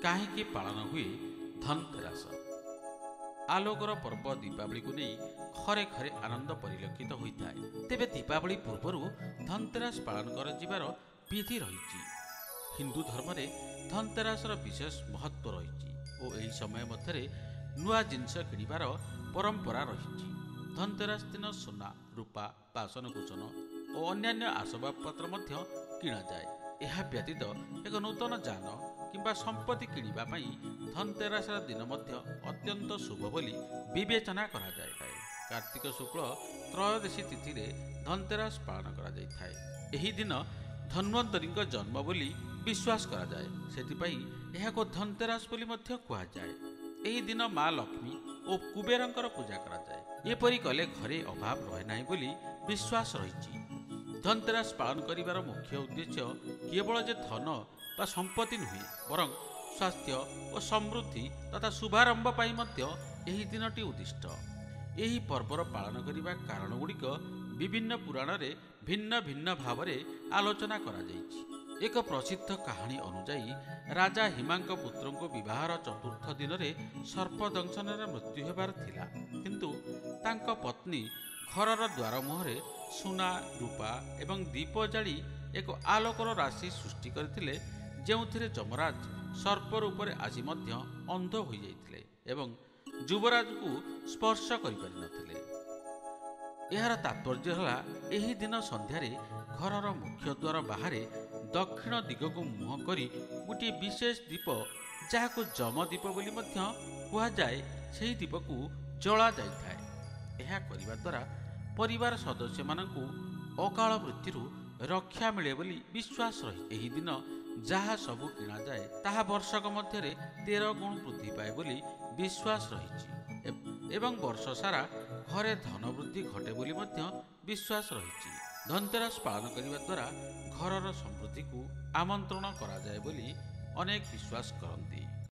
କାହିଁକି ପାଳନ ହୁଏ ଧନତେରସ? ଆଲୋକର ପର୍ବ ଦୀପାବଳିକୁ ନେଇ ଘରେ ଘରେ ଆନନ୍ଦ ପରିଲକ୍ଷିତ ହୋଇଥାଏ। ତେବେ ଦୀପାବଳି ପୂର୍ବରୁ ଧନତେରସ ପାଳନ କରାଯିବାର ବିଧି ରହିଛି। ହିନ୍ଦୁ ଧର୍ମରେ ଧନତେରସର ବିଶେଷ ମହତ୍ଵ ରହିଛି ଓ ଏହି ସମୟ ମଧ୍ୟରେ ନୂଆ ଜିନିଷ କିଣିବାର ପରମ୍ପରା ରହିଛି। ଧନତେରସ ଦିନ ସୁନା, ରୂପା, ବାସନକୁସନ ଓ ଅନ୍ୟାନ୍ୟ ଆସବାବପତ୍ର ମଧ୍ୟ କିଣାଯାଏ। ଏହା ବ୍ୟତୀତ ଏକ ନୂତନ ଯାନ କିମ୍ବା ସମ୍ପତ୍ତି କିଣିବା ପାଇଁ ଧନତେରସର ଦିନ ମଧ୍ୟ ଅତ୍ୟନ୍ତ ଶୁଭ ବୋଲି ବିବେଚନା କରାଯାଏ। କାର୍ତ୍ତିକ ଶୁକ୍ଳ ତ୍ରୟୋଦଶୀ ତିଥିରେ ଧନତେରସ ପାଳନ କରାଯାଇଥାଏ। ଏହି ଦିନ ଧନ୍ୱନ୍ତରୀଙ୍କ ଜନ୍ମ ବୋଲି ବିଶ୍ୱାସ କରାଯାଏ। ସେଥିପାଇଁ ଏହାକୁ ଧନତେରସ ବୋଲି ମଧ୍ୟ କୁହାଯାଏ। ଏହି ଦିନ ମା ଲକ୍ଷ୍ମୀ ଓ କୁବେରଙ୍କର ପୂଜା କରାଯାଏ। ଏପରି କଲେ ଘରେ ଅଭାବ ରହେ ନାହିଁ ବୋଲି ବିଶ୍ୱାସ ରହିଛି। ଧନତେରସ ପାଳନ କରିବାର ମୁଖ୍ୟ ଉଦ୍ଦେଶ୍ୟ କେବଳ ଯେ ଧନ ବା ସମ୍ପତ୍ତି ନୁହେଁ, ବରଂ ସ୍ୱାସ୍ଥ୍ୟ ଓ ସମୃଦ୍ଧି ତଥା ଶୁଭାରମ୍ଭ ପାଇଁ ମଧ୍ୟ ଏହି ଦିନଟି ଉଦ୍ଦିଷ୍ଟ। ଏହି ପର୍ବର ପାଳନ କରିବା କାରଣଗୁଡ଼ିକ ବିଭିନ୍ନ ପୁରାଣରେ ଭିନ୍ନ ଭିନ୍ନ ଭାବରେ ଆଲୋଚନା କରାଯାଇଛି। ଏକ ପ୍ରସିଦ୍ଧ କାହାଣୀ ଅନୁଯାୟୀ ରାଜା ହିମାଙ୍କ ପୁତ୍ରଙ୍କୁ ବିବାହର ଚତୁର୍ଥ ଦିନରେ ସର୍ପଦଂଶନରେ ମୃତ୍ୟୁ ହେବାର ଥିଲା। କିନ୍ତୁ ତାଙ୍କ ପତ୍ନୀ ଘରର ଦ୍ୱାର ମୁହଁରେ ସୁନା, ରୂପା ଏବଂ ଦୀପ ଜାଳି ଏକ ଆଲୋକର ରାଶି ସୃଷ୍ଟି କରିଥିଲେ, ଯେଉଁଥିରେ ଯମରାଜ ସର୍ପ ରୂପରେ ଆସି ମଧ୍ୟ ଅନ୍ଧ ହୋଇଯାଇଥିଲେ ଏବଂ ଯୁବରାଜକୁ ସ୍ପର୍ଶ କରିପାରିନଥିଲେ। ଏହାର ତାତ୍ପର୍ଯ୍ୟ ହେଲା, ଏହି ଦିନ ସନ୍ଧ୍ୟାରେ ଘରର ମୁଖ୍ୟ ଦ୍ୱାର ବାହାରେ ଦକ୍ଷିଣ ଦିଗକୁ ମୁହଁ କରି ଗୋଟିଏ ବିଶେଷ ଦୀପ, ଯାହାକୁ ଯମଦୀପ ବୋଲି ମଧ୍ୟ କୁହାଯାଏ, ସେହି ଦୀପକୁ ଜଳା ଯାଇଥାଏ। ଏହା କରିବା ଦ୍ୱାରା ପରିବାର ସଦସ୍ୟମାନଙ୍କୁ ଅକାଳ ମୃତ୍ୟୁରୁ ରକ୍ଷା ମିଳେ ବୋଲି ବିଶ୍ୱାସ ରହିଛି। ଏହି ଦିନ ଯାହା ସବୁ କିଣାଯାଏ ତାହା ବର୍ଷକ ମଧ୍ୟରେ 13 ଗୁଣ ବୃଦ୍ଧି ପାଏ ବୋଲି ବିଶ୍ୱାସ ରହିଛି ଏବଂ ବର୍ଷ ସାରା ଘରେ ଧନ ବୃଦ୍ଧି ଘଟେ ବୋଲି ମଧ୍ୟ ବିଶ୍ୱାସ ରହିଛି। ଧନତେରସ ପାଳନ କରିବା ଦ୍ୱାରା ଘରର ସମୃଦ୍ଧିକୁ ଆମନ୍ତ୍ରଣ କରାଯାଏ ବୋଲି ଅନେକ ବିଶ୍ୱାସ କରନ୍ତି।